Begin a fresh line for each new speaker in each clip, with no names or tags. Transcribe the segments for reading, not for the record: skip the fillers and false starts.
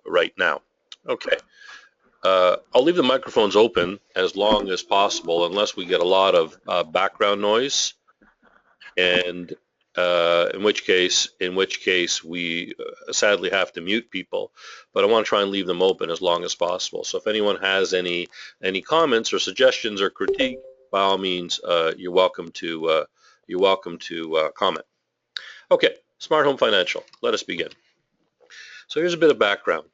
right now. Okay. I'll leave the microphones open as long as possible unless we get a lot of background noise, and in which case we sadly have to mute people. But I want to try and leave them open as long as possible. So if anyone has any comments or suggestions or critique, by all means, you're welcome to comment. Okay, Smart Home Financial. Let us begin. So here's a bit of background.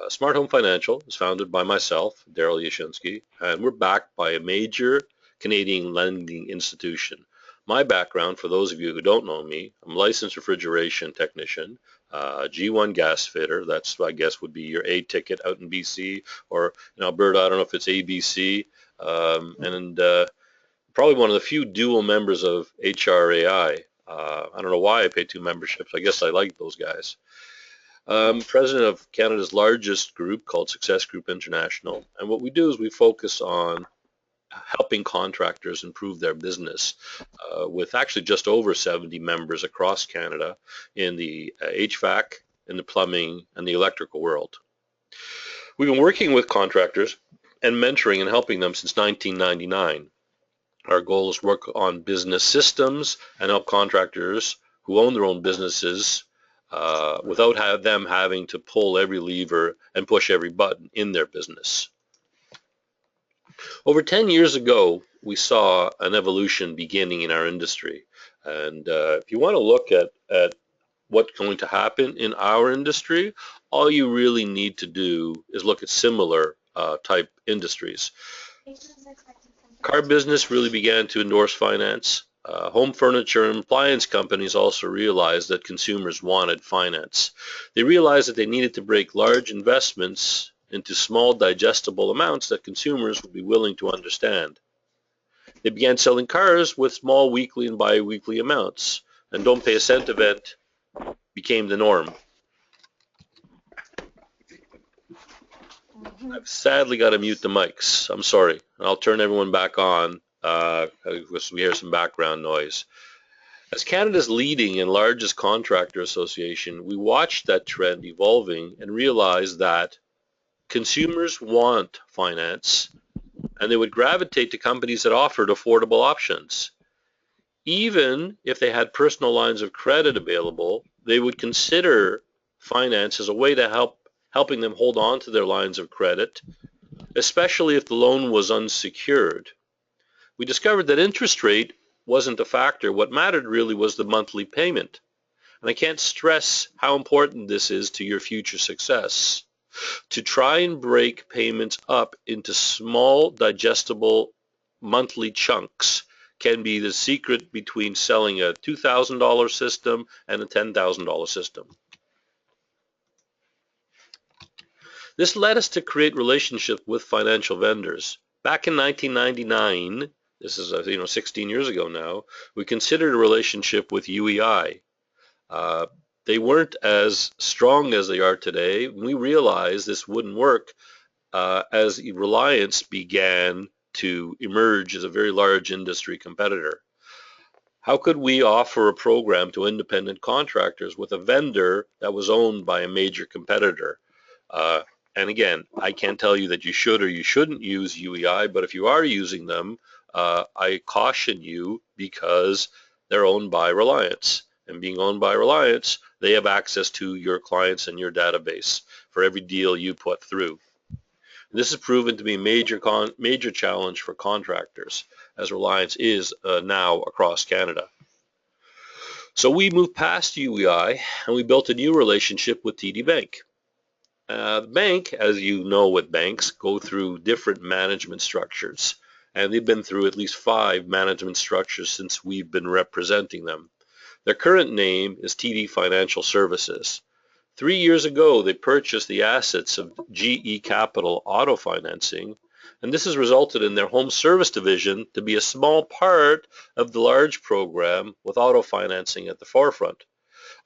Smart Home Financial is founded by myself, Daryl Yashinsky, and we're backed by a major Canadian lending institution. My background, for those of you who don't know me, I'm a licensed refrigeration technician, G1 gas fitter. That's, I guess, would be your A ticket out in BC, or in Alberta, I don't know if it's ABC, and probably one of the few dual members of HRAI. I don't know why I pay two memberships. I guess I like those guys. President of Canada's largest group called Success Group International. And what we do is we focus on helping contractors improve their business with actually just over 70 members across Canada in the HVAC, in the plumbing, and the electrical world. We've been working with contractors and mentoring and helping them since 1999. Our goal is to work on business systems and help contractors who own their own businesses without them having to pull every lever and push every button in their business. Over 10 years ago, we saw an evolution beginning in our industry. And if you want to look at what's going to happen in our industry, all you really need to do is look at similar type industries. Car business really began to endorse finance. Home furniture and appliance companies also realized that consumers wanted finance. They realized that they needed to break large investments into small digestible amounts that consumers would be willing to understand. They began selling cars with small weekly and bi-weekly amounts, and don't pay a cent event became the norm. I've sadly got to mute the mics. I'm sorry. I'll turn everyone back on because we hear some background noise. As Canada's leading and largest contractor association, we watched that trend evolving and realized that consumers want finance, and they would gravitate to companies that offered affordable options. Even if they had personal lines of credit available, they would consider finance as a way to helping them hold on to their lines of credit, especially if the loan was unsecured. We discovered that interest rate wasn't a factor. What mattered really was the monthly payment. And I can't stress how important this is to your future success. To try and break payments up into small, digestible monthly chunks can be the secret between selling a $2,000 system and a $10,000 system. This led us to create relationships with financial vendors. Back in 1999, this is 16 years ago now, we considered a relationship with UEI. They weren't as strong as they are today. We realized this wouldn't work as Reliance began to emerge as a very large industry competitor. How could we offer a program to independent contractors with a vendor that was owned by a major competitor? And again, I can't tell you that you should or you shouldn't use UEI, but if you are using them, I caution you because they're owned by Reliance. And being owned by Reliance, they have access to your clients and your database for every deal you put through. And this has proven to be a major challenge for contractors, as Reliance is now across Canada. So we moved past UEI and we built a new relationship with TD Bank. The bank, as you know with banks, go through different management structures, and they've been through at least 5 management structures since we've been representing them. Their current name is TD Financial Services. 3 years ago, they purchased the assets of GE Capital Auto Financing, and this has resulted in their home service division to be a small part of the large program with auto financing at the forefront.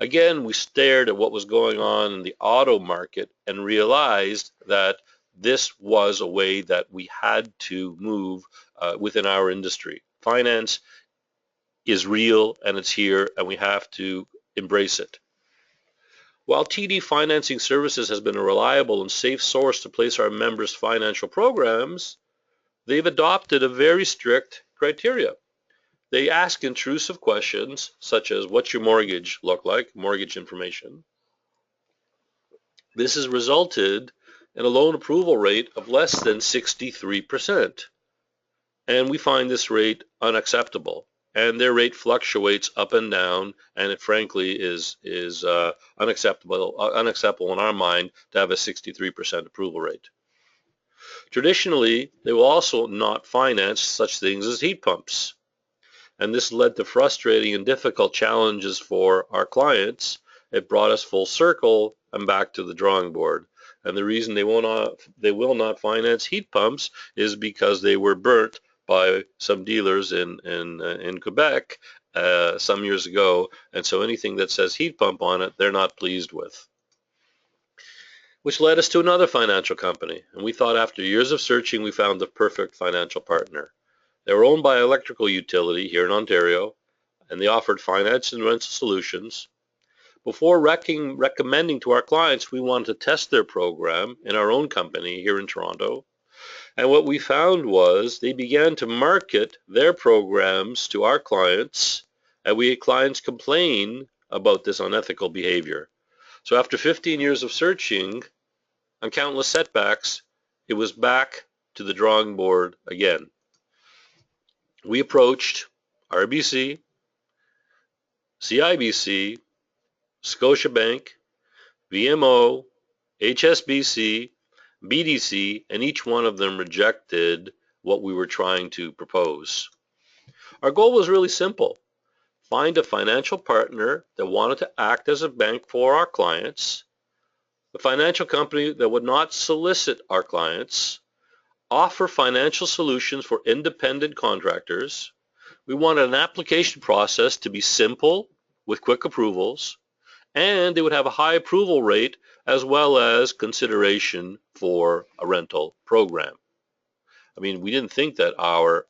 Again, we stared at what was going on in the auto market and realized that this was a way that we had to move within our industry. Finance is real and it's here and we have to embrace it. While TD Financing Services has been a reliable and safe source to place our members' financial programs, they've adopted a very strict criteria. They ask intrusive questions such as, what's your mortgage look like? Mortgage information. This has resulted in a loan approval rate of less than 63%. And we find this rate unacceptable. And their rate fluctuates up and down, and it frankly is unacceptable in our mind to have a 63% approval rate. Traditionally, they will also not finance such things as heat pumps. And this led to frustrating and difficult challenges for our clients. It brought us full circle and back to the drawing board. And the reason they will not finance heat pumps is because they were burnt by some dealers in Quebec some years ago. And so anything that says heat pump on it, they're not pleased with. Which led us to another financial company. And we thought after years of searching, we found the perfect financial partner. They were owned by an electrical utility here in Ontario, and they offered finance and rental solutions. Before recommending to our clients, we wanted to test their program in our own company here in Toronto. And what we found was they began to market their programs to our clients, and we had clients complain about this unethical behavior. So after 15 years of searching and countless setbacks, it was back to the drawing board again. We approached RBC, CIBC, Scotiabank, BMO, HSBC, BDC, and each one of them rejected what we were trying to propose. Our goal was really simple. Find a financial partner that wanted to act as a bank for our clients, a financial company that would not solicit our clients, offer financial solutions for independent contractors. We wanted an application process to be simple with quick approvals, and they would have a high approval rate as well as consideration for a rental program. I mean, we didn't think that our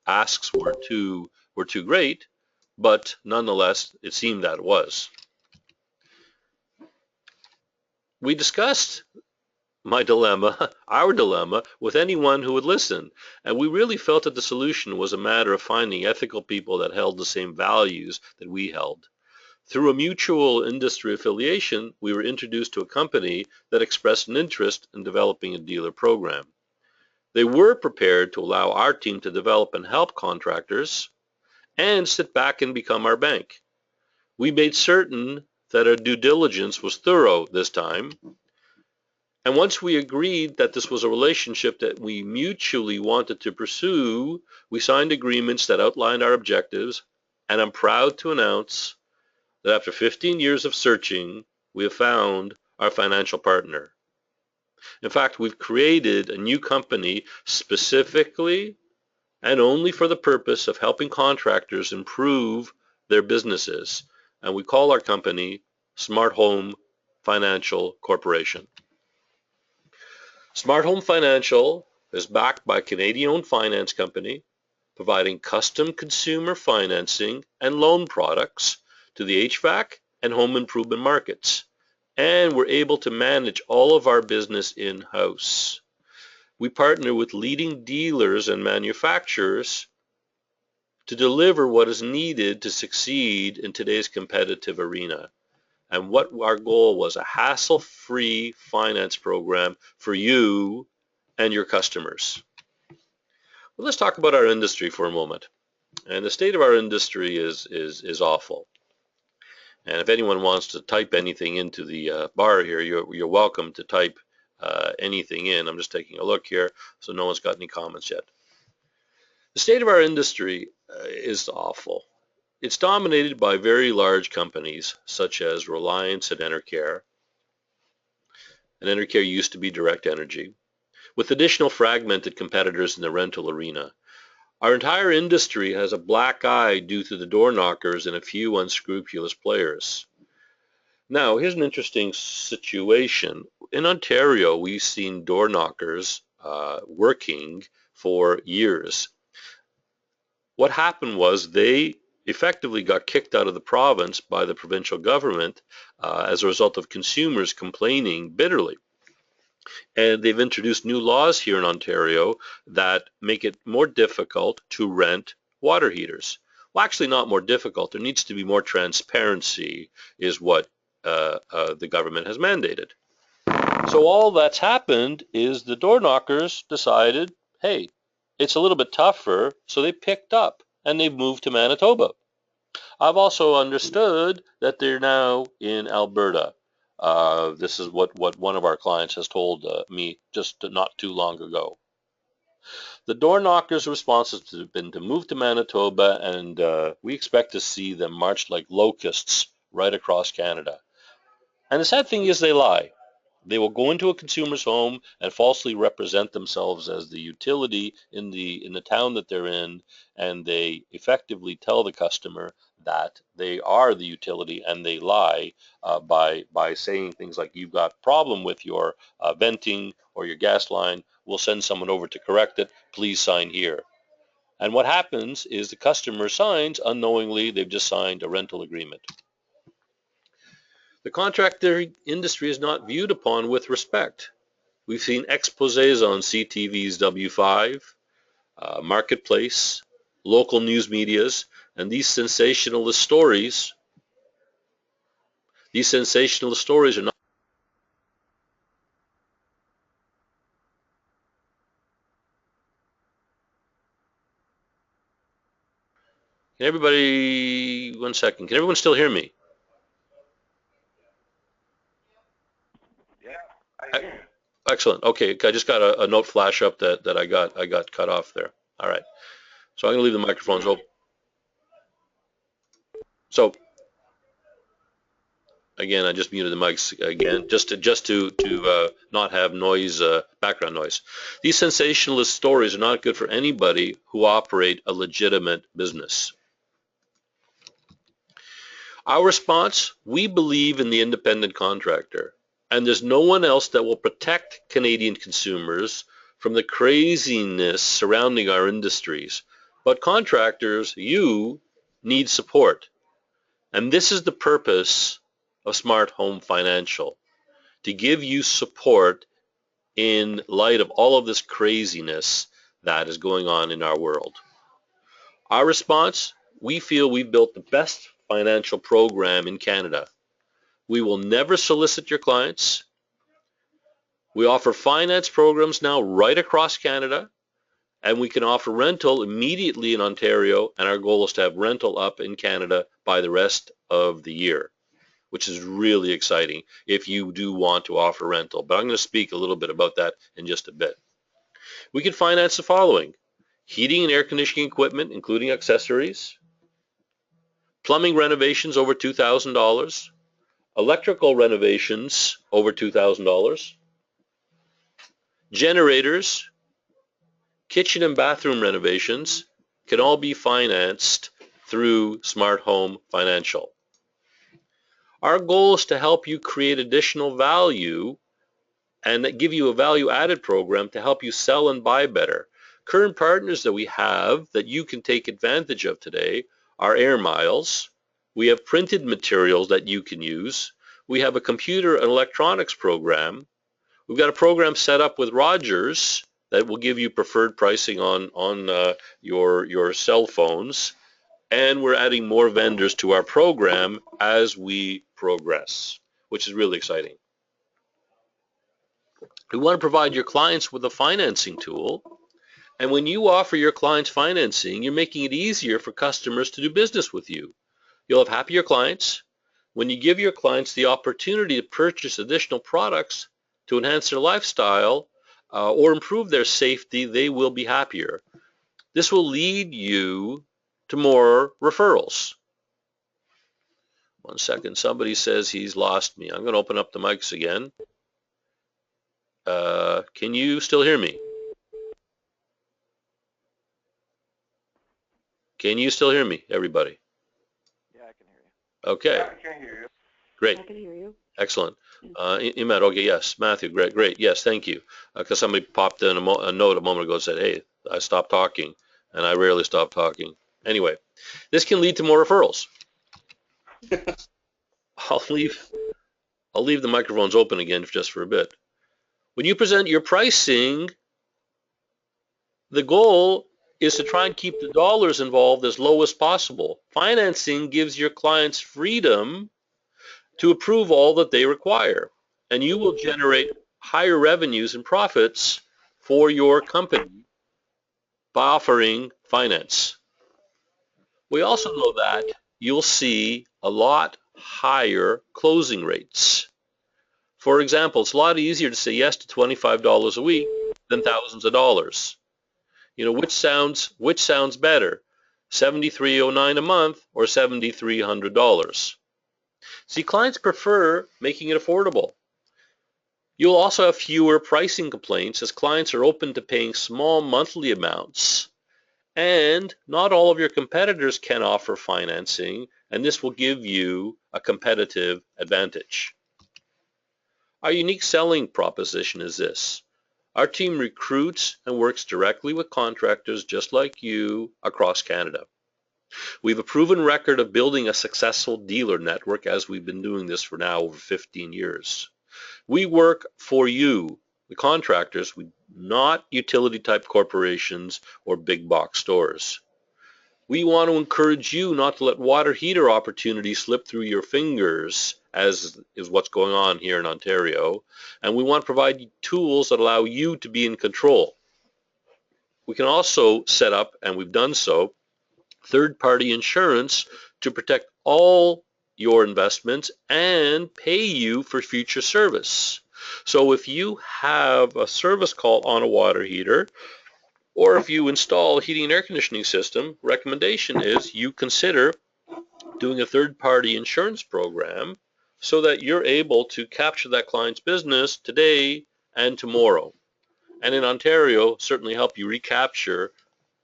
asks were too great, but nonetheless, it seemed that it was. We discussed my dilemma, our dilemma, with anyone who would listen. And we really felt that the solution was a matter of finding ethical people that held the same values that we held. Through a mutual industry affiliation, we were introduced to a company that expressed an interest in developing a dealer program. They were prepared to allow our team to develop and help contractors and sit back and become our bank. We made certain that our due diligence was thorough this time. And once we agreed that this was a relationship that we mutually wanted to pursue, we signed agreements that outlined our objectives, and I'm proud to announce that after 15 years of searching, we have found our financial partner. In fact, we've created a new company specifically and only for the purpose of helping contractors improve their businesses, and we call our company Smart Home Financial Corporation. Smart Home Financial is backed by a Canadian-owned finance company, providing custom consumer financing and loan products to the HVAC and home improvement markets. And we're able to manage all of our business in-house. We partner with leading dealers and manufacturers to deliver what is needed to succeed in today's competitive arena. And what our goal was, a hassle-free finance program for you and your customers. Well, let's talk about our industry for a moment. And the state of our industry is awful. And if anyone wants to type anything into the bar here, you're welcome to type anything in. I'm just taking a look here, so no one's got any comments yet. The state of our industry is awful. It's dominated by very large companies such as Reliance and Enercare. And Enercare used to be Direct Energy, with additional fragmented competitors in the rental arena. Our entire industry has a black eye due to the door knockers and a few unscrupulous players. Now, here's an interesting situation. In Ontario, we've seen door knockers working for years. What happened was they effectively got kicked out of the province by the provincial government as a result of consumers complaining bitterly. And they've introduced new laws here in Ontario that make it more difficult to rent water heaters. Well, actually not more difficult. There needs to be more transparency is what the government has mandated. So all that's happened is the door knockers decided, hey, it's a little bit tougher, so they picked up and they've moved to Manitoba. I've also understood that they're now in Alberta. This is what one of our clients has told me just not too long ago. The door knockers' response has been to move to Manitoba, and we expect to see them march like locusts right across Canada. And the sad thing is they lie. They will go into a consumer's home and falsely represent themselves as the utility in the town that they're in, and they effectively tell the customer that they are the utility, and they lie by saying things like, you've got problem with your venting or your gas line, we'll send someone over to correct it, please sign here. And what happens is the customer signs unknowingly, they've just signed a rental agreement. The contractor industry is not viewed upon with respect. We've seen exposés on CTV's W5, Marketplace, local news medias, and these sensationalist stories are not. Can everybody, 1 second, can everyone still hear me? Excellent. Okay, I just got a note flash up that I got cut off there. All right. So I'm going to leave the microphones open. So again, I just muted the mics again, just to not have noise, background noise. These sensationalist stories are not good for anybody who operate a legitimate business. Our response: we believe in the independent contractor, and there's no one else that will protect Canadian consumers from the craziness surrounding our industries. But contractors, you need support. And this is the purpose of Smart Home Financial, to give you support in light of all of this craziness that is going on in our world. Our response: we feel we've built the best financial program in Canada. We will never solicit your clients. We offer finance programs now right across Canada, and we can offer rental immediately in Ontario, and our goal is to have rental up in Canada by the rest of the year, which is really exciting if you do want to offer rental. But I'm going to speak a little bit about that in just a bit. We can finance the following: heating and air conditioning equipment, including accessories, plumbing renovations over $2,000, electrical renovations over $2,000, generators, kitchen and bathroom renovations can all be financed through Smart Home Financial. Our goal is to help you create additional value and give you a value-added program to help you sell and buy better. Current partners that we have that you can take advantage of today are Air Miles. We have printed materials that you can use. We have a computer and electronics program. We've got a program set up with Rogers that will give you preferred pricing on your cell phones. And we're adding more vendors to our program as we progress, which is really exciting. We want to provide your clients with a financing tool. And when you offer your clients financing, you're making it easier for customers to do business with you. You'll have happier clients. When you give your clients the opportunity to purchase additional products to enhance their lifestyle or improve their safety, they will be happier. This will lead you to more referrals. 1 second, somebody says he's lost me. I'm going to open up the mics again. Can you still hear me? Can you still hear me, everybody?
Yeah, I can hear you.
Okay.
Yeah, I can hear you.
Great.
I can hear you.
Excellent. Imad, okay, yes. Matthew, great. Yes, thank you. Because somebody popped in a note a moment ago and said, hey, I stopped talking, and I rarely stop talking. Anyway, this can lead to more referrals. I'll leave the microphones open again just for a bit. When you present your pricing, the goal is to try and keep the dollars involved as low as possible. Financing gives your clients freedom to approve all that they require, and you will generate higher revenues and profits for your company by offering finance. We also know that you'll see a lot higher closing rates. For example, it's a lot easier to say yes to $25 a week than thousands of dollars. You know, which sounds better, $73.09 a month or $7,300? See, clients prefer making it affordable. You'll also have fewer pricing complaints as clients are open to paying small monthly amounts. And not all of your competitors can offer financing, and this will give you a competitive advantage. Our unique selling proposition is this. Our team recruits and works directly with contractors just like you across Canada. We have a proven record of building a successful dealer network as we've been doing this for now over 15 years. We work for you, the contractors, not utility type corporations or big box stores. We want to encourage you not to let water heater opportunities slip through your fingers, as is what's going on here in Ontario, and we want to provide tools that allow you to be in control. We can also set up, and we've done so, third-party insurance to protect all your investments and pay you for future service. So if you have a service call on a water heater, or if you install a heating and air conditioning system, recommendation is you consider doing a third-party insurance program so that you're able to capture that client's business today and tomorrow. And in Ontario, certainly help you recapture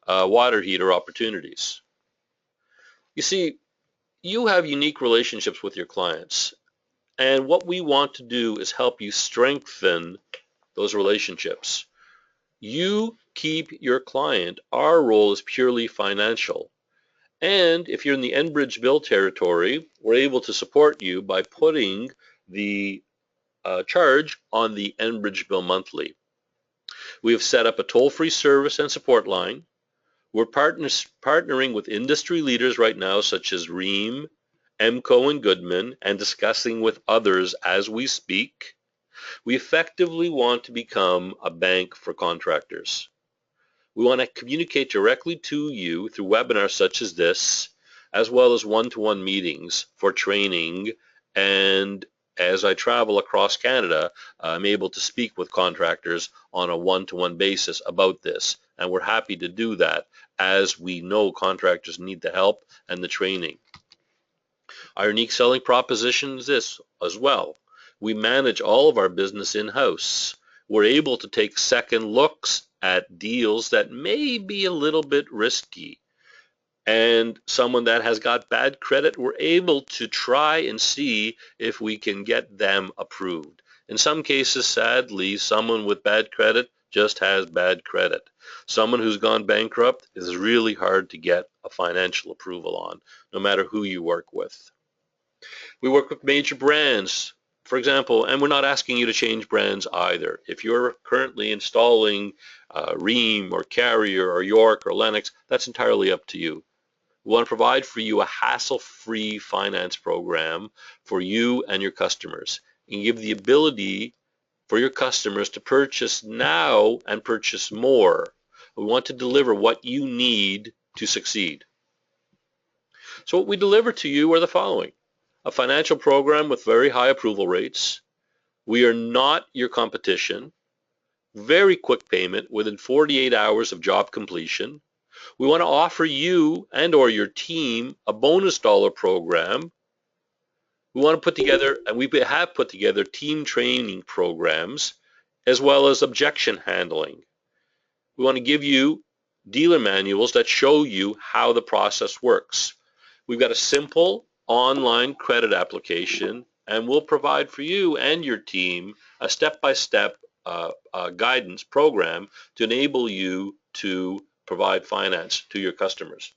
water heater opportunities. You see, you have unique relationships with your clients, and what we want to do is help you strengthen those relationships. You keep your client. Our role is purely financial. And if you're in the Enbridge bill territory, we're able to support you by putting the charge on the Enbridge bill monthly. We have set up a toll-free service and support line. We're partnering with industry leaders right now, such as Rheem, EMCO, and Goodman, and discussing with others as we speak. We effectively want to become a bank for contractors. We want to communicate directly to you through webinars such as this, as well as one-to-one meetings for training. And as I travel across Canada, I'm able to speak with contractors on a one-to-one basis about this. And we're happy to do that as we know contractors need the help and the training. Our unique selling proposition is this as well. We manage all of our business in-house. We're able to take second looks at deals that may be a little bit risky. And someone that has got bad credit, we're able to try and see if we can get them approved. In some cases, sadly, someone with bad credit just has bad credit. Someone who's gone bankrupt is really hard to get a financial approval on, no matter who you work with. We work with major brands, for example, and we're not asking you to change brands either. If you're currently installing Rheem or Carrier or York or Lennox, that's entirely up to you. We want to provide for you a hassle-free finance program for you and your customers, and give the ability for your customers to purchase now and purchase more. We want to deliver what you need to succeed. So what we deliver to you are the following: a financial program with very high approval rates. We are not your competition. Very quick payment within 48 hours of job completion. We want to offer you and or your team a bonus dollar program. We want to put together, and we have put together, team training programs as well as objection handling. We want to give you dealer manuals that show you how the process works. We've got a simple online credit application, and we'll provide for you and your team a step-by-step guidance program to enable you to provide finance to your customers.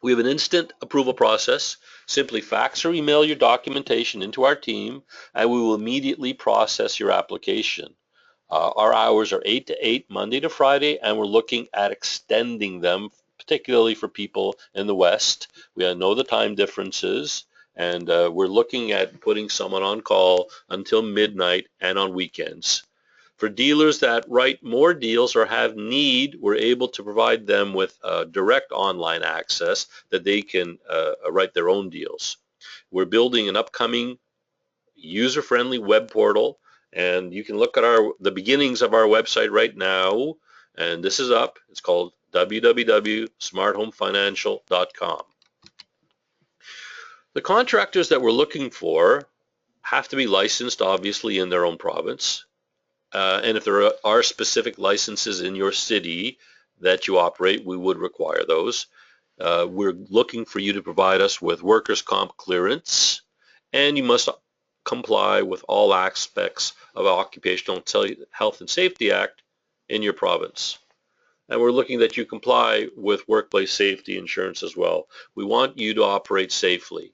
We have an instant approval process. Simply fax or email your documentation into our team, and we will immediately process your application. Our hours are 8 to 8, Monday to Friday, and we're looking at extending them, particularly for people in the West. We know the time differences, and we're looking at putting someone on call until midnight and on weekends. For dealers that write more deals or have need, we're able to provide them with direct online access that they can write their own deals. We're building an upcoming user-friendly web portal, and you can look at the beginnings of our website right now, and this is up. It's called www.smarthomefinancial.com. The contractors that we're looking for have to be licensed, obviously, in their own province. And if there are specific licenses in your city that you operate, we would require those. We're looking for you to provide us with workers' comp clearance, and you must comply with all aspects of Occupational Health and Safety Act in your province. And we're looking that you comply with workplace safety insurance as well. We want you to operate safely.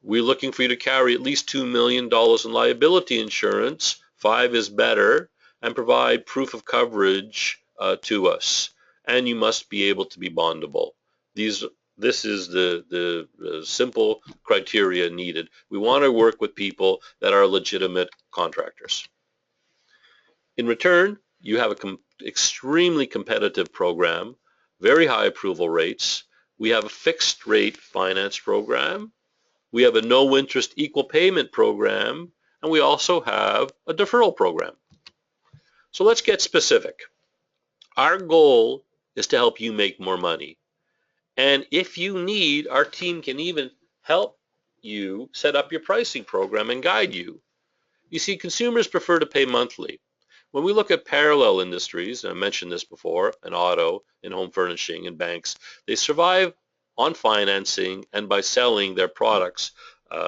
We're looking for you to carry at least $2 million in liability insurance, 5 is better, and provide proof of coverage to us. And you must be able to be bondable. This is the simple criteria needed. We want to work with people that are legitimate contractors. In return, you have an extremely competitive program, very high approval rates. We have a fixed rate finance program. We have a no interest equal payment program, and we also have a deferral program. So let's get specific. Our goal is to help you make more money. And if you need, our team can even help you set up your pricing program and guide you. You see, consumers prefer to pay monthly. When we look at parallel industries, and I mentioned this before, in auto, in home furnishing, in banks, they survive on financing and by selling their products,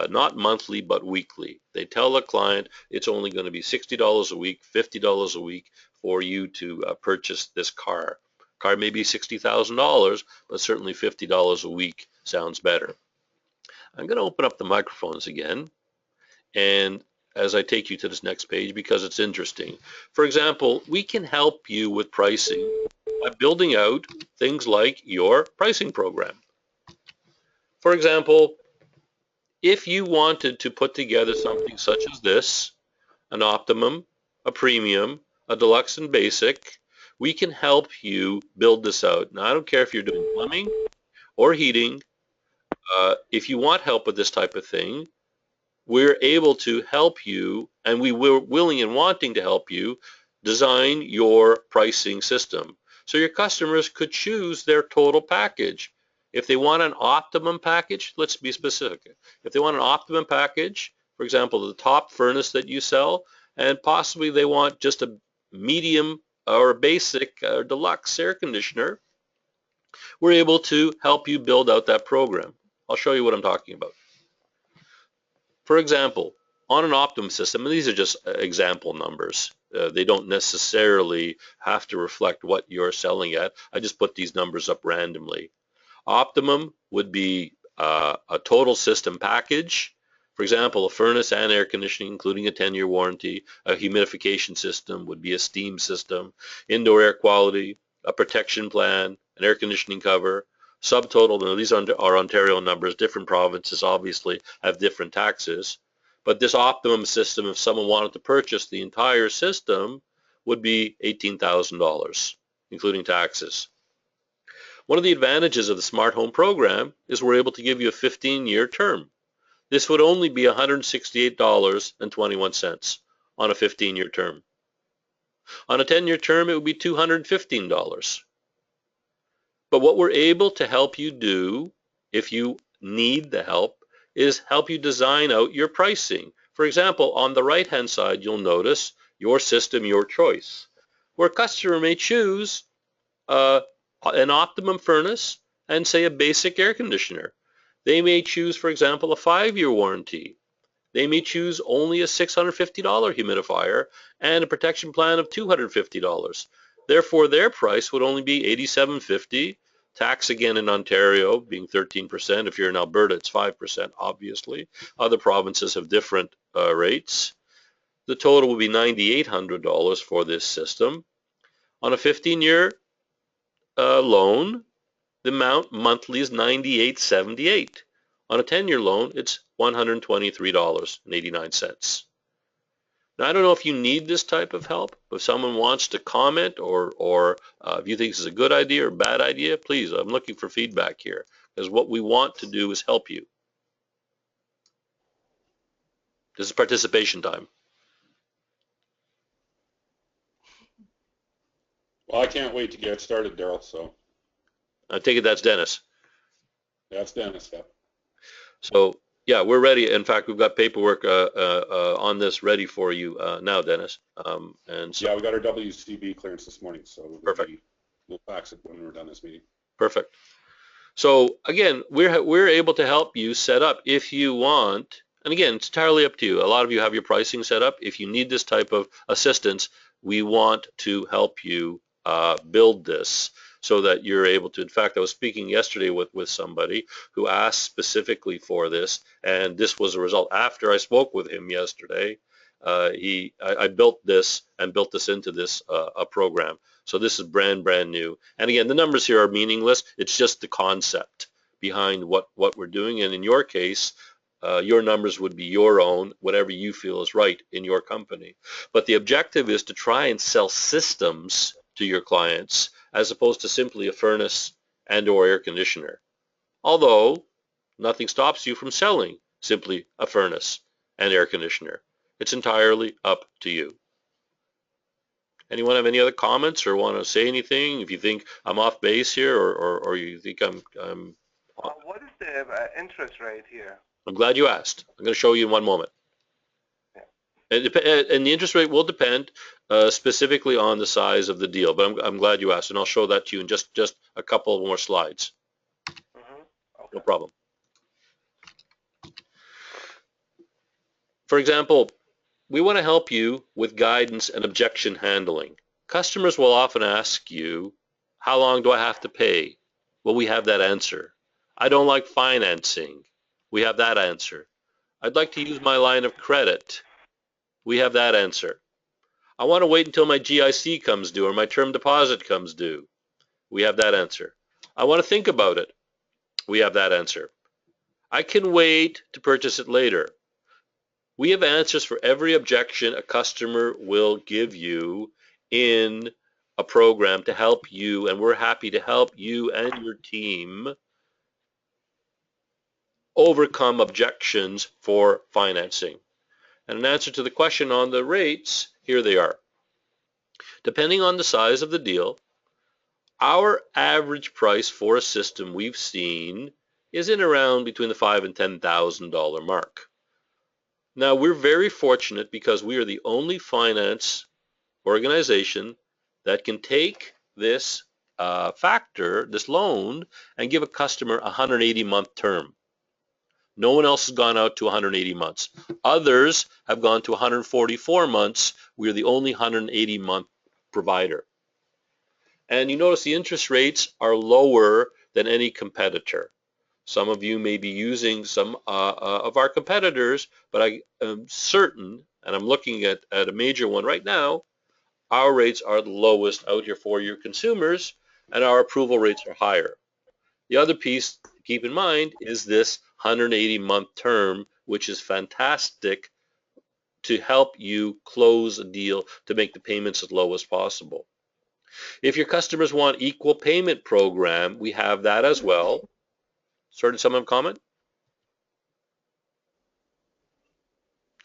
not monthly but weekly. They tell the client it's only going to be $60 a week, $50 a week for you to purchase this car. Car may be $60,000, but certainly $50 a week sounds better. I'm going to open up the microphones again, and as I take you to this next page because it's interesting. For example, we can help you with pricing by building out things like your pricing program. For example, if you wanted to put together something such as this, an optimum, a premium, a deluxe and basic, we can help you build this out. Now, I don't care if you're doing plumbing or heating. If you want help with this type of thing, we're able to help you, and we were willing and wanting to help you design your pricing system. So your customers could choose their total package. If they want an optimum package, let's be specific. If they want an optimum package, for example, the top furnace that you sell, and possibly they want just a medium or basic or deluxe air conditioner, we're able to help you build out that program. I'll show you what I'm talking about. For example, on an optimum system, and these are just example numbers, they don't necessarily have to reflect what you're selling at. I just put these numbers up randomly. Optimum would be a total system package. For example, a furnace and air conditioning, including a 10-year warranty. A humidification system would be a steam system. Indoor air quality, a protection plan, an air conditioning cover. Subtotal, now these are Ontario numbers. Different provinces obviously have different taxes. But this optimum system, if someone wanted to purchase the entire system, would be $18,000, including taxes. One of the advantages of the Smart Home program is we're able to give you a 15-year term. This would only be $168.21 on a 15-year term. On a 10-year term, it would be $215. But what we're able to help you do, if you need the help, is help you design out your pricing. For example, on the right-hand side, you'll notice your system, your choice, where a customer may choose an optimum furnace and say a basic air conditioner. They may choose, for example, a 5-year warranty. They may choose only a $650 humidifier and a protection plan of $250. Therefore, their price would only be $87.50 Tax again in Ontario being 13%. If you're in Alberta, it's 5%, obviously. Other provinces have different rates. The total will be $9,800 for this system. On a 15-year loan, the amount monthly is $98.78. On a 10-year loan, it's $123.89. Now, I don't know if you need this type of help. If someone wants to comment or if you think this is a good idea or bad idea, please, I'm looking for feedback here, because what we want to do is help you. This is participation time.
Well, I can't wait to get started, Daryl, so.
I take it that's Dennis.
That's Dennis, yeah.
So, yeah, we're ready. In fact, we've got paperwork on this ready for you now, Dennis. And so,
yeah, we got our WCB clearance this morning, so
perfect.
We'll fax it when we're done this meeting.
Perfect. So again, we're able to help you set up if you want. And again, it's entirely up to you. A lot of you have your pricing set up. If you need this type of assistance, we want to help you build this so that you're able to. In fact, I was speaking yesterday with somebody who asked specifically for this, and this was a result. After I spoke with him yesterday, I built this into this a program. So this is brand new. And again, the numbers here are meaningless. It's just the concept behind what we're doing. And in your case, your numbers would be your own, whatever you feel is right in your company. But the objective is to try and sell systems to your clients as opposed to simply a furnace and or air conditioner. Although nothing stops you from selling simply a furnace and air conditioner. It's entirely up to you. Anyone have any other comments or want to say anything? If you think I'm off base here, or you think I'm
what is the interest rate here?
I'm glad you asked. I'm going to show you in one moment. Yeah. And the interest rate will depend specifically on the size of the deal, but I'm glad you asked, and I'll show that to you in just a couple more slides. Okay. No problem. For example, we want to help you with guidance and objection handling. Customers will often ask you, how long do I have to pay? Well, we have that answer. I don't like financing. We have that answer. I'd like to use my line of credit. We have that answer. I want to wait until my GIC comes due or my term deposit comes due. We have that answer. I want to think about it. We have that answer. I can wait to purchase it later. We have answers for every objection a customer will give you in a program to help you, and we're happy to help you and your team overcome objections for financing. And an answer to the question on the rates, here they are. Depending on the size of the deal, our average price for a system we've seen is in around between the $5,000 and $10,000 mark. Now, we're very fortunate because we are the only finance organization that can take this this loan, and give a customer a 180-month term. No one else has gone out to 180 months. Others have gone to 144 months. We're the only 180-month provider. And you notice the interest rates are lower than any competitor. Some of you may be using some of our competitors, but I am certain, and I'm looking at a major one right now, our rates are the lowest out here for your consumers, and our approval rates are higher. The other piece to keep in mind is this 180-month term, which is fantastic to help you close a deal to make the payments as low as possible. If your customers want equal payment program, we have that as well. Sorry, did someone comment?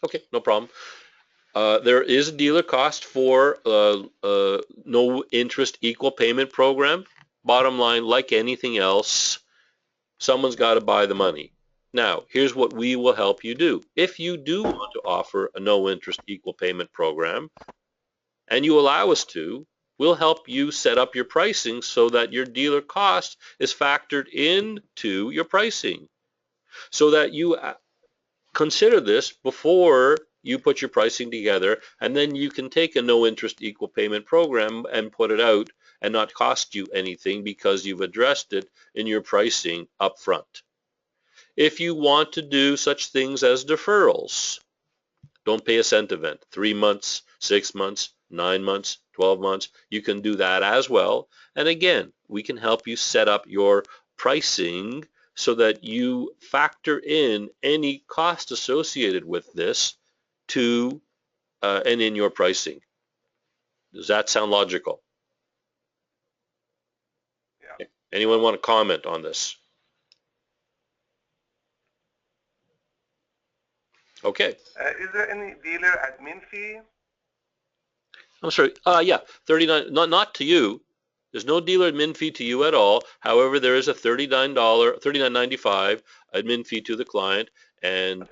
Okay, no problem. There is a dealer cost for no interest equal payment program. Bottom line, like anything else, someone's got to buy the money. Now, here's what we will help you do. If you do want to offer a no interest equal payment program, and you allow us to, we'll help you set up your pricing so that your dealer cost is factored into your pricing, so that you consider this before you put your pricing together, and then you can take a no interest equal payment program and put it out and not cost you anything because you've addressed it in your pricing up front. If you want to do such things as deferrals, don't pay a cent event, 3 months, 6 months, 9 months, 12 months, you can do that as well. And again, we can help you set up your pricing so that you factor in any cost associated with this to and in your pricing. Does that sound logical?
Yeah.
Anyone want to comment on this? Okay.
Is there any dealer admin fee?
I'm sorry. Yeah, 39. Not to you. There's no dealer admin fee to you at all. However, there is a $39.95 admin fee to the client, and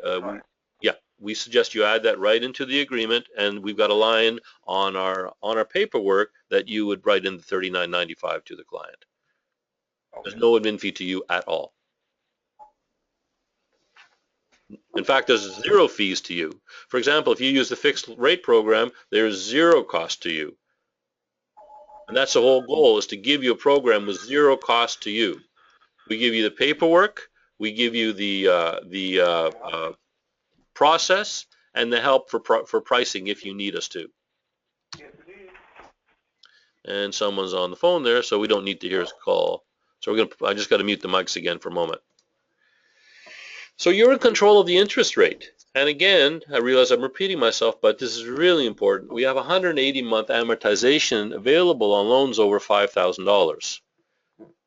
we suggest you add that right into the agreement. And we've got a line on our paperwork that you would write in the $39.95 to the client.
Okay.
There's no admin fee to you at all. In fact, there's zero fees to you. For example, if you use the fixed rate program, there's zero cost to you. And that's the whole goal, is to give you a program with zero cost to you. We give you the paperwork, we give you the process, and the help for pricing if you need us to. And someone's on the phone there, so we don't need to hear his call. So I just got to mute the mics again for a moment. So you're in control of the interest rate. And again, I realize I'm repeating myself, but this is really important. We have 180-month amortization available on loans over $5,000.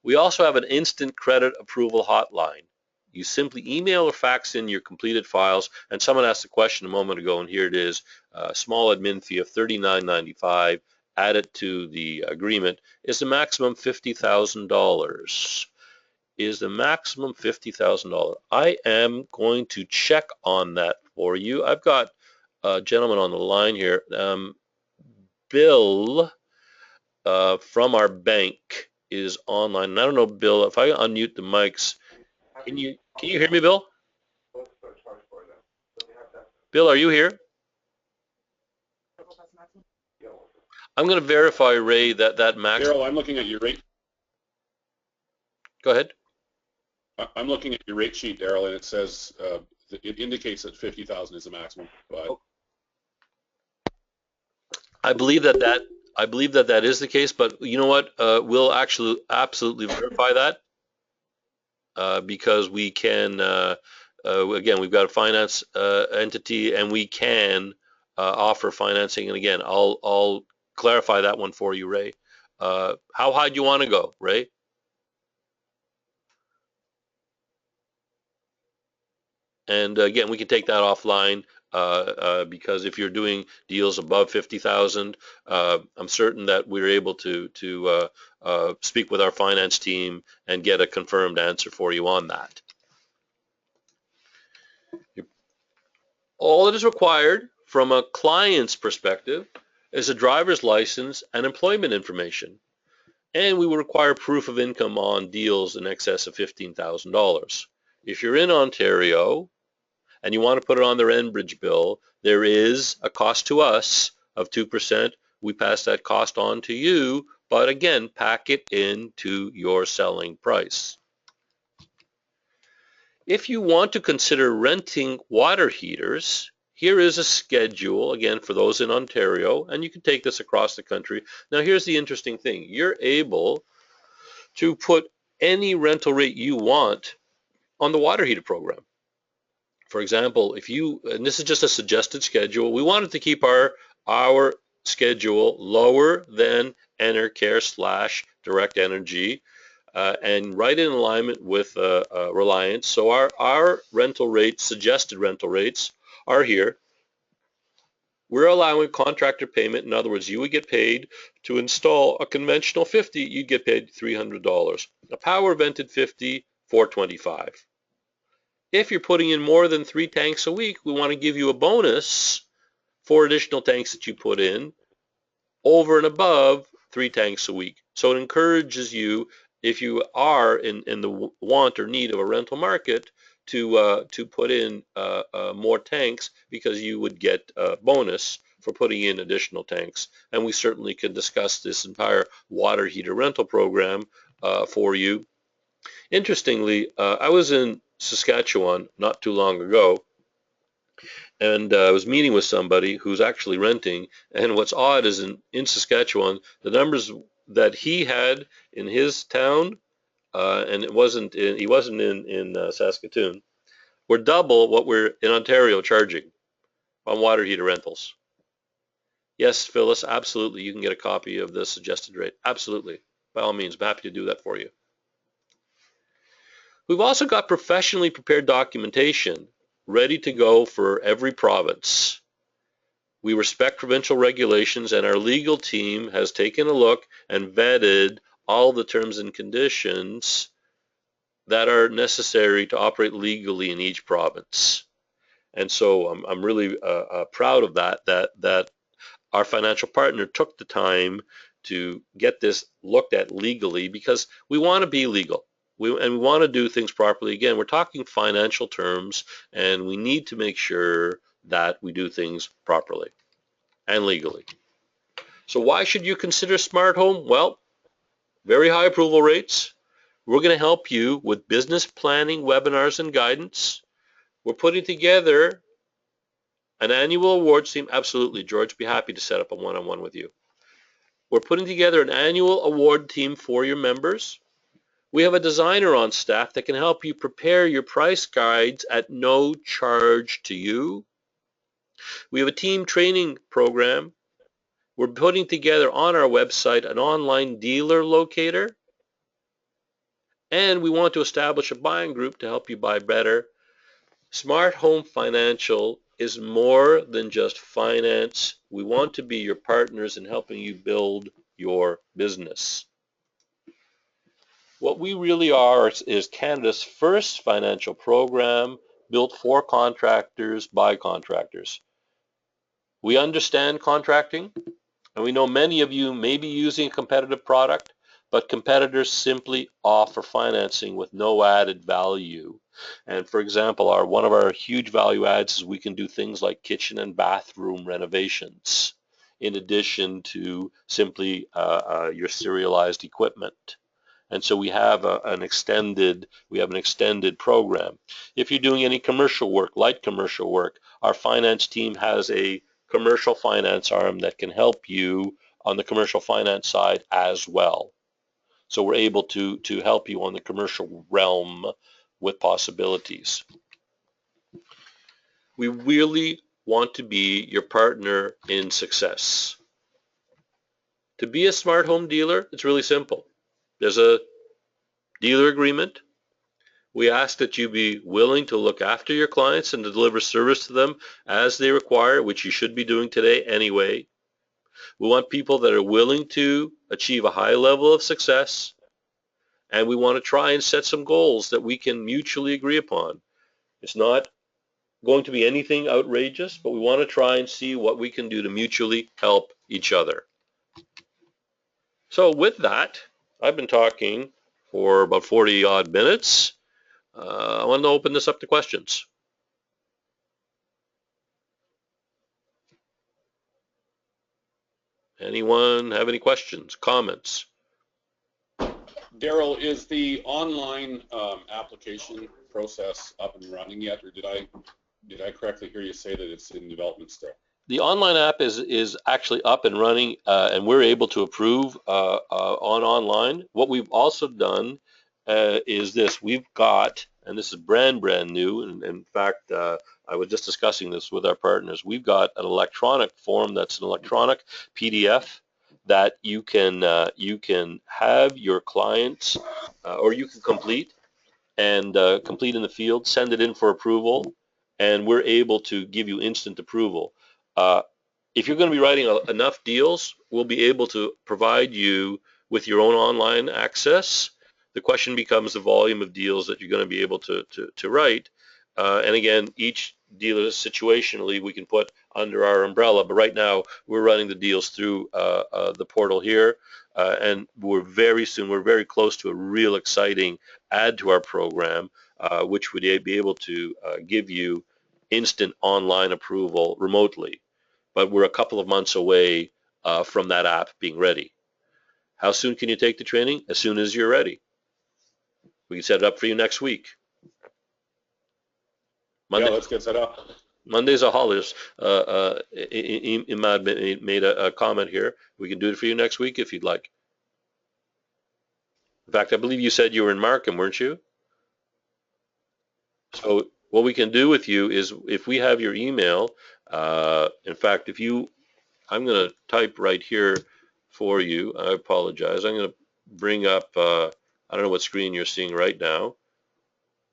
We also have an instant credit approval hotline. You simply email or fax in your completed files, and someone asked a question a moment ago, and here it is, a small admin fee of $39.95 added to the agreement is the maximum $50,000. Is the maximum $50,000. I am going to check on that for you. I've got a gentleman on the line here, Bill from our bank is online. And I don't know, Bill, if I unmute the mics, can you hear me, Bill? Bill, are you here? I'm going to verify, Ray, that max.
Daryl, I'm looking at your rate.
Go ahead.
I'm looking at your rate sheet, Daryl, and it says it indicates that 50,000 is the maximum. But
I believe that is the case, but you know what? We'll actually absolutely verify that because we can. Again, we've got a finance entity, and we can offer financing. And again, I'll clarify that one for you, Ray. How high do you want to go, Ray? And again, we can take that offline because if you're doing deals above 50,000, I'm certain that we're able to speak with our finance team and get a confirmed answer for you on that. All that is required from a client's perspective is a driver's license and employment information. And we will require proof of income on deals in excess of $15,000. If you're in Ontario, and you want to put it on their Enbridge bill, there is a cost to us of 2%. We pass that cost on to you, but again, pack it into your selling price. If you want to consider renting water heaters, here is a schedule, again, for those in Ontario, and you can take this across the country. Now, here's the interesting thing. You're able to put any rental rate you want on the water heater program. For example, and this is just a suggested schedule, we wanted to keep our schedule lower than Enercare / Direct Energy and right in alignment with Reliance. So our rental rates, suggested rental rates, are here. We're allowing contractor payment. In other words, you would get paid to install a conventional 50, you'd get paid $300. A power vented 50, $425. If you're putting in more than 3 tanks a week, we want to give you a bonus for additional tanks that you put in over and above 3 tanks a week. So it encourages you, if you are in the want or need of a rental market, to put in more tanks because you would get a bonus for putting in additional tanks. And we certainly can discuss this entire water heater rental program for you. Interestingly, I was in Saskatchewan not too long ago, and I was meeting with somebody who's actually renting. And what's odd is in Saskatchewan, the numbers that he had in his town, and he wasn't in Saskatoon, were double what we're in Ontario charging on water heater rentals. Yes, Phyllis, absolutely. You can get a copy of the suggested rate. Absolutely. By all means, I'm happy to do that for you. We've also got professionally prepared documentation ready to go for every province. We respect provincial regulations, and our legal team has taken a look and vetted all the terms and conditions that are necessary to operate legally in each province. And so I'm really proud of that our financial partner took the time to get this looked at legally, because we want to be legal. We want to do things properly. Again, we're talking financial terms, and we need to make sure that we do things properly and legally. So why should you consider Smart Home? Well, very high approval rates. We're going to help you with business planning, webinars, and guidance. We're putting together an annual awards team. Absolutely, George, be happy to set up a one-on-one with you. We're putting together an annual award team for your members. We have a designer on staff that can help you prepare your price guides at no charge to you. We have a team training program. We're putting together on our website an online dealer locator. And we want to establish a buying group to help you buy better. Smart Home Financial is more than just finance. We want to be your partners in helping you build your business. What we really are is Canada's first financial program built for contractors by contractors. We understand contracting, and we know many of you may be using a competitive product, but competitors simply offer financing with no added value. And for example, one of our huge value adds is we can do things like kitchen and bathroom renovations, in addition to simply your serialized equipment. And so we have an extended program. If you're doing any commercial work, light commercial work, our finance team has a commercial finance arm that can help you on the commercial finance side as well. So we're able to help you on the commercial realm with possibilities. We really want to be your partner in success. To be a smart home dealer, it's really simple. There's a dealer agreement. We ask that you be willing to look after your clients and to deliver service to them as they require, which you should be doing today anyway. We want people that are willing to achieve a high level of success, and we want to try and set some goals that we can mutually agree upon. It's not going to be anything outrageous, but we want to try and see what we can do to mutually help each other. So with that, I've been talking for about 40 odd minutes. I want to open this up to questions. Anyone have any questions, comments?
Daryl, is the online application process up and running yet, or did I correctly hear you say that it's in development still?
The online app is actually up and running, and we're able to approve online. What we've also done is this. We've got, and this is brand new, and in fact, I was just discussing this with our partners. We've got an electronic form that's an electronic PDF that you can have your clients, or you can complete in the field, send it in for approval, and we're able to give you instant approval. If you're going to be writing enough deals, we'll be able to provide you with your own online access. The question becomes the volume of deals that you're going to be able to write. And again, each dealer situationally we can put under our umbrella, but right now we're running the deals through the portal here, and we're very close to a real exciting add to our program, which would be able to give you instant online approval remotely. but we're a couple of months away from that app being ready. How soon can you take the training? As soon as you're ready. We can set it up for you next week. Monday,
Yeah, let's get set up.
Monday's a holiday. Imad made a comment here. We can do it for you next week if you'd like. In fact, I believe you said you were in Markham, weren't you? So what we can do with you is if we have your email, in fact, I'm going to type right here for you. I apologize. I'm going to bring up, I don't know what screen you're seeing right now,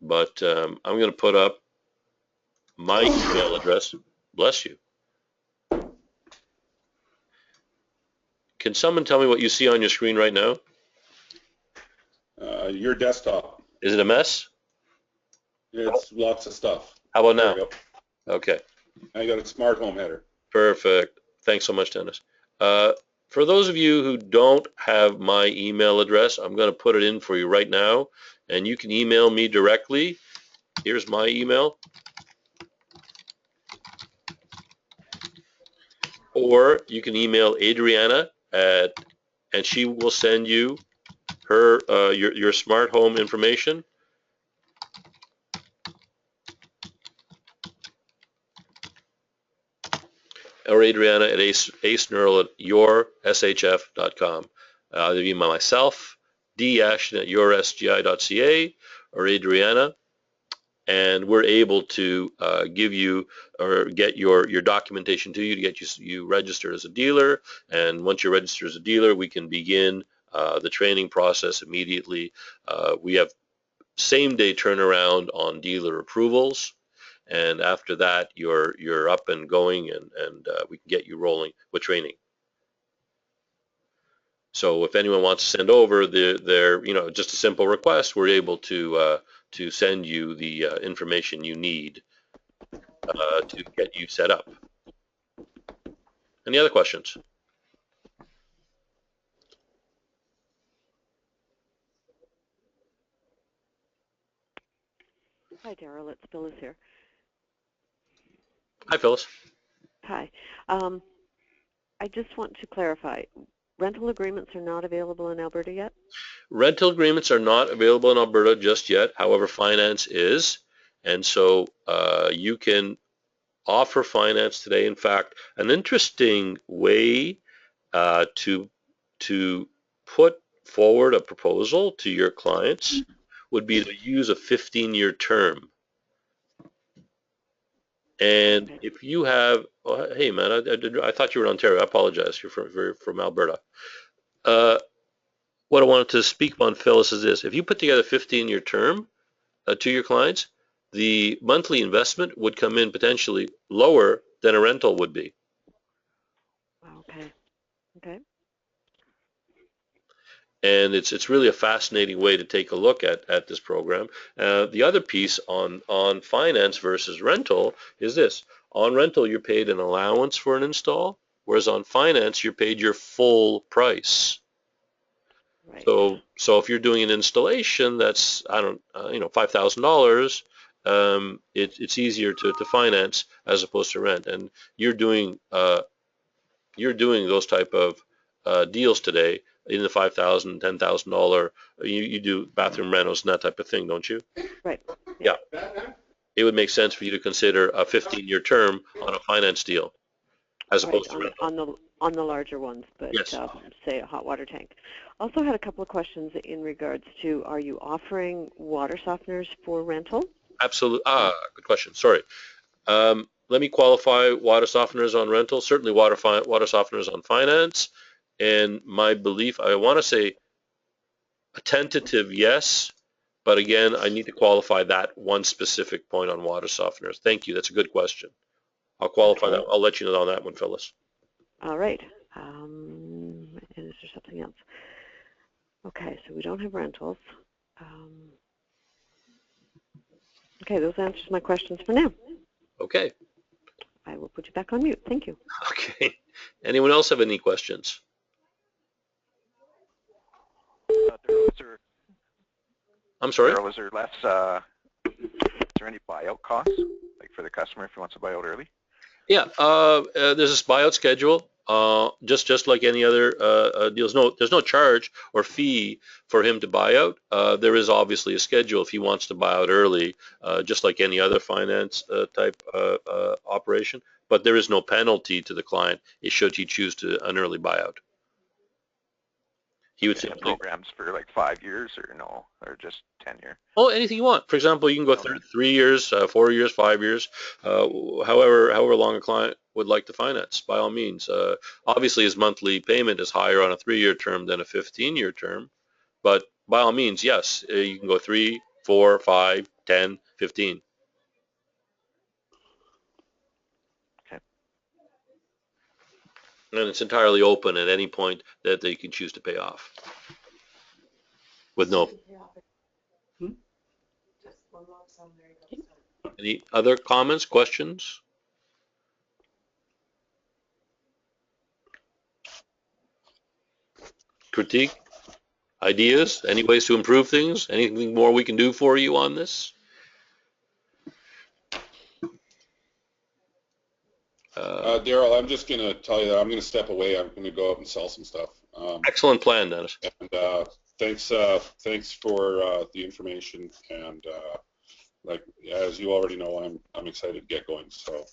but I'm going to put up my email address. Bless you. Can someone tell me what you see on your screen right now?
Your desktop.
Is it a mess?
It's lots of stuff.
How about
There
now?
you go.
Okay,
I got a smart home header.
perfect. Thanks so much, Dennis. For those of you who don't have my email address, I'm going to put it in for you right now, and you can email me directly. Here's my email. Or you can email Adriana and she will send you her your smart home information. Or Adriana at aceneural@yourshf.com. Either email myself, d-ashton@yoursgi.ca, or Adriana, and we're able to give you or get your documentation to you to get you registered as a dealer. And once you're registered as a dealer, we can begin the training process immediately. We have same-day turnaround on dealer approvals. And after that, you're up and going, and we can get you rolling with training. So if anyone wants to send over their just a simple request, we're able to send you the information you need to get you set up. Any other questions?
Hi, Daryl. It's Phyllis here.
Hi, Phyllis.
Hi. I just want to clarify. Rental agreements are not available in Alberta yet?
Rental agreements are not available in Alberta just yet. However, finance is. And so you can offer finance today. In fact, an interesting way to put forward a proposal to your clients would be to use a 15-year term. And
Okay.
if you have, oh, hey man, I thought you were in Ontario. I apologize. You're from Alberta. What I wanted to speak on, Phyllis, is this: if you put together a 15-year term to your clients, the monthly investment would come in potentially lower than a rental would be.
Okay. Okay.
And it's really a fascinating way to take a look at this program. The other piece on finance versus rental is this: on rental, you're paid an allowance for an install, whereas on finance, you're paid your full price.
Right.
So if you're doing an installation that's $5,000, it's easier to finance as opposed to rent. And you're doing those type of deals today in the $5,000, $10,000. You do bathroom rentals and that type of thing, don't you?
Right.
Yeah. It would make sense for you to consider a 15-year term on a finance deal as
Right.
opposed to rental.
On the larger ones, but
Yes.
say a hot water tank. Also had a couple of questions in regards to, are you offering water softeners for rental?
Absolutely. Good question. Sorry. Let me qualify water softeners on rental. Certainly water softeners on finance. And my belief, I want to say a tentative yes, but again, I need to qualify that one specific point on water softeners. Thank you. That's a good question. I'll qualify
Okay.
that. I'll let you know on that one, Phyllis.
All right. And is there something else? Okay, so we don't have rentals. Okay, those answers my questions for now.
Okay.
I will put you back on mute. Thank you.
Okay. Anyone else have any questions? I'm sorry?
Was there less, is there any buyout costs, like for the customer if he wants to buy out early?
Yeah, there's this buyout schedule, just like any other deals. No, there's no charge or fee for him to buy out. There is obviously a schedule if he wants to buy out early, just like any other finance type operation. But there is no penalty to the client should he choose to an early buyout. He would
And the
simply,
programs for like 5 years or no, or just 10 year?
oh, anything you want. For example, you can go
Okay.
3 years, 4 years, 5 years, however long a client would like to finance, by all means. Obviously, his monthly payment is higher on a 3-year term than a 15-year term, but by all means, yes, you can go 3, 4, 5, 10, 15.
Okay.
And it's entirely open at any point that they can choose to pay off with no. Any other comments, questions? Critique? Ideas? Any ways to improve things? Anything more we can do for you on this?
Daryl, I'm just going to tell you that I'm going to step away. I'm going to go out and sell some stuff.
Excellent plan, Dennis.
And thanks for the information. And like as you already know, I'm excited to get going. So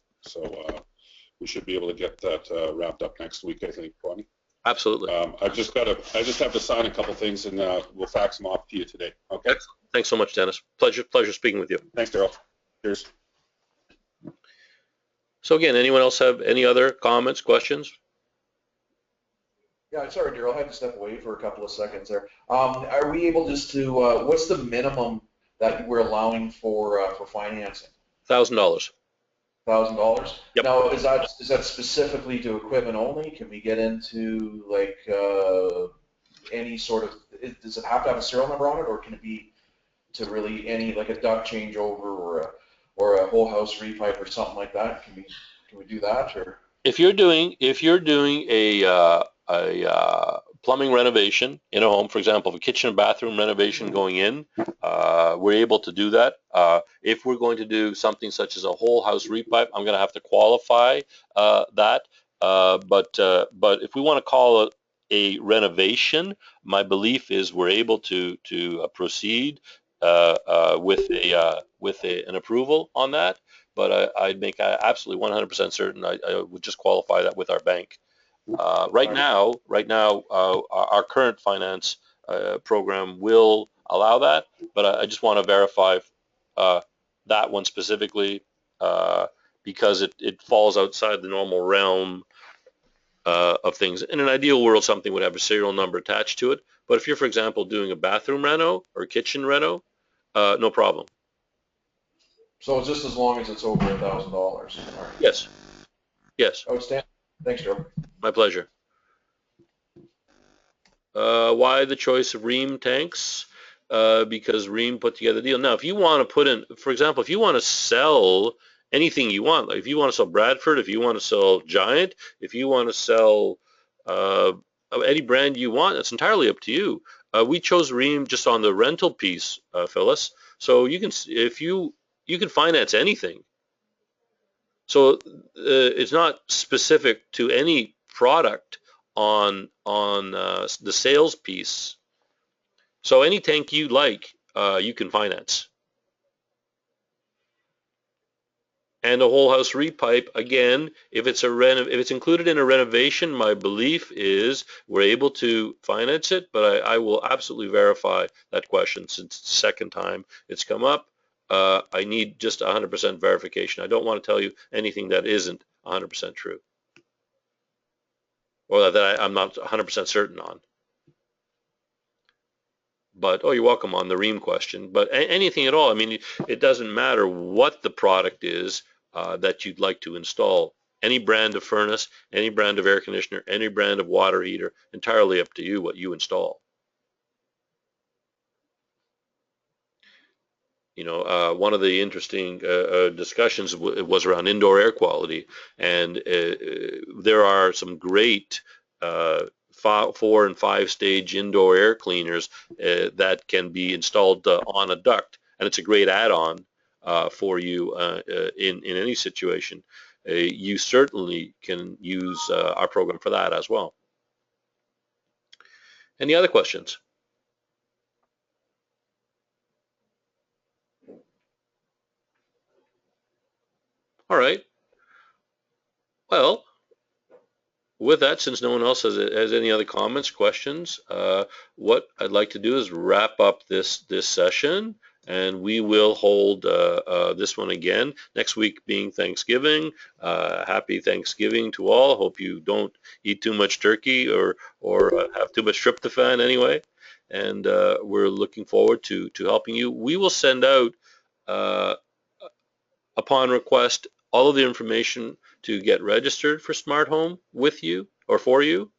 we should be able to get that wrapped up next week, I think, Bonnie.
Absolutely.
I just have to sign a couple things, and we'll fax them off to you today. Okay.
Excellent. Thanks so much, Dennis. Pleasure speaking with you.
Thanks, Daryl. Cheers.
So again, anyone else have any other comments, questions?
Yeah, sorry, Daryl, I had to step away for a couple of seconds there. Are we able just to, what's the minimum that we're allowing for financing?
$1,000.
$1,000?
Yep.
Now, is that specifically to equipment only? Can we get into like any sort of, does it have to have a serial number on it, or can it be to really any, like a duct changeover or a whole house repipe or something like that? Can we do that, or?
If you're doing a plumbing renovation in a home, for example, a kitchen and bathroom renovation going in, we're able to do that. If we're going to do something such as a whole house repipe, I'm going to have to qualify that. But if we want to call it a renovation, my belief is we're able to proceed with an approval on that. But I'd make absolutely 100% certain I would just qualify that with our bank. Right now, our current finance program will allow that, but I just want to verify that one specifically because it falls outside the normal realm of things. In an ideal world, something would have a serial number attached to it. But if you're, for example, doing a bathroom reno or kitchen reno, no problem.
So it's just as long as it's over $1,000.
Yes. Yes.
Outstanding. Thanks, Joe.
My pleasure. Why the choice of Rheem tanks? Because Rheem put together a deal. Now, if you want to put in, for example, if you want to sell anything you want, like if you want to sell Bradford, if you want to sell Giant, if you want to sell any brand you want, it's entirely up to you. We chose Rheem just on the rental piece, Phyllis. So you can, if you can finance anything. So it's not specific to any product on the sales piece. So any tank you like, you can finance. And a whole house repipe, again, if it's included in a renovation, my belief is we're able to finance it, but I will absolutely verify that question since it's the second time it's come up. I need just 100% verification. I don't want to tell you anything that isn't 100% true, or that I'm not 100% certain on. But, oh, you're welcome on the Rheem question. But anything at all, I mean, it doesn't matter what the product is that you'd like to install. Any brand of furnace, any brand of air conditioner, any brand of water heater, entirely up to you what you install. You know, one of the interesting discussions was around indoor air quality, and there are some great 4 and 5 stage indoor air cleaners that can be installed on a duct, and it's a great add-on for you in any situation. you certainly can use our program for that as well. Any other questions? All right. Well, with that, since no one else has any other comments, questions, what I'd like to do is wrap up this session, and we will hold this one again next week, being Thanksgiving. Happy Thanksgiving to all. Hope you don't eat too much turkey or have too much tryptophan anyway. And we're looking forward to helping you. We will send out upon request all of the information to get registered for Smart Home with you or for you.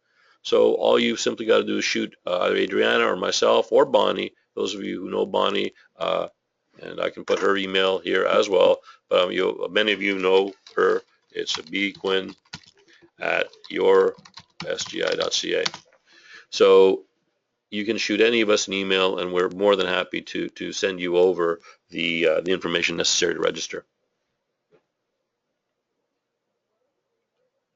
So all you've simply got to do is shoot either Adriana or myself or Bonnie, those of you who know Bonnie, and I can put her email here as well, but many of you know her. It's bquinn@yoursgi.ca. So you can shoot any of us an email, and we're more than happy to send you over the information necessary to register.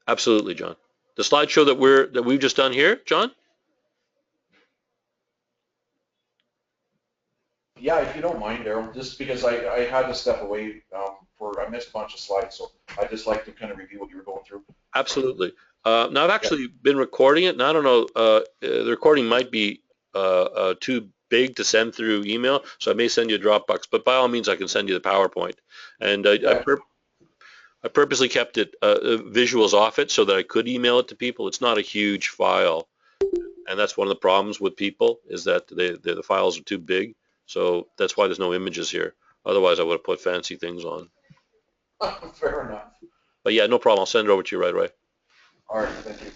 Absolutely, John. The slideshow that we've just done here, John?
Yeah, if you don't mind, Daryl, just because I had to step away I missed a bunch of slides, so I'd just like to kind of review what you were going through.
Absolutely. Now I've actually been recording it, and I don't know, the recording might be too big to send through email, so I may send you a Dropbox, but by all means I can send you the PowerPoint. And I purposely kept it visuals off it so that I could email it to people. It's not a huge file, and that's one of the problems with people, is that the files are too big. So that's why there's no images here. Otherwise, I would have put fancy things on.
Fair enough.
But yeah, no problem. I'll send it over to you right away.
All right, thank you.